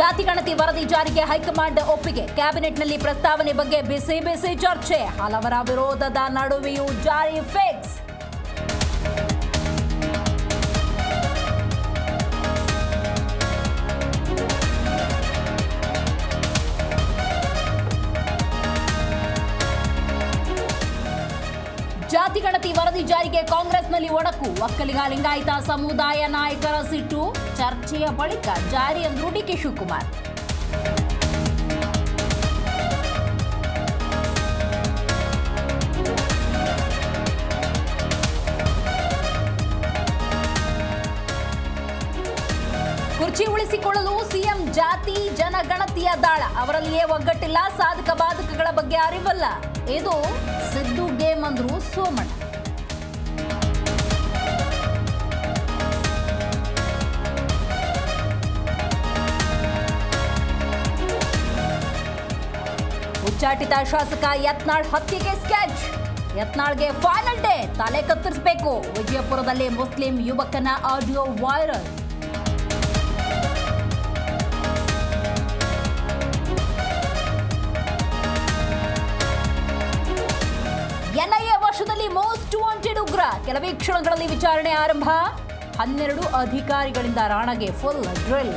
ಜಾತಿ ಗಣತಿ ವರದಿ ಜಾರಿಗೆ ಹೈಕಮಾಂಡ್ ಒಪ್ಪಿಗೆ. ಕ್ಯಾಬಿನೆಟ್ನಲ್ಲಿ ಪ್ರಸ್ತಾವನೆ ಬಗ್ಗೆ ಬಿಸಿ ಬಿಸಿ ಚರ್ಚೆ. ಹಲವರ ವಿರೋಧದ ನಡುವೆಯೂ ಜಾರಿ ಫಿಕ್ಸ್. ಜಾತಿ ಗಣತಿ ವರದಿ ಜಾರಿಗೆ ಕಾಂಗ್ರೆಸ್ನಲ್ಲಿ ಒಡಕು. ಒಕ್ಕಲಿಗ ಲಿಂಗಾಯತ ಸಮುದಾಯ ನಾಯಕರ ಸಿಟ್ಟು. ಚರ್ಚೆಯ ಬಳಿಕ ಜಾರಿ ಅಂದ್ರು ಡಿಕೆ ಶಿವಕುಮಾರ್. ಕುರ್ಚಿ ಉಳಿಸಿಕೊಳ್ಳಲು ಸಿಎಂ ಜಾತಿ ಜನಗಣತಿಯ ದಾಳ. ಅವರಲ್ಲಿಯೇ ಒಗ್ಗಟ್ಟಿಲ್ಲ, ಸಾಧಕ ಬಾಧಕಗಳ ಬಗ್ಗೆ ಅರಿವಲ್ಲ. ಇದು ಸಿದ್ದು ಗೇಮ್ ಅಂದ್ರು ಸೋಮಣ್ಣ. ಉಚ್ಚಾಟಿತ ಶಾಸಕ ಯತ್ನಾಳ್ ಹತ್ಯೆಗೆ ಸ್ಕೆಚ್. ಯತ್ನಾಳ್ಗೆ ಫೈನಲ್ ಡೇ, ತಲೆ ಕತ್ತರಿಸಬೇಕು. ವಿಜಯಪುರದಲ್ಲಿ ಮುಸ್ಲಿಂ ಯುವಕನ ಆಡಿಯೋ ವೈರಲ್. ಎನ್ಐಎ ವಶದಲ್ಲಿ ಮೋಸ್ಟ್ ವಾಂಟೆಡ್ ಉಗ್ರ. ಕೆಲವೇ ಕ್ಷಣಗಳಲ್ಲಿ ವಿಚಾರಣೆ ಆರಂಭ. 12 ಅಧಿಕಾರಿಗಳಿಂದ ರಾಣಗೆ ಫುಲ್ ಡ್ರಿಲ್.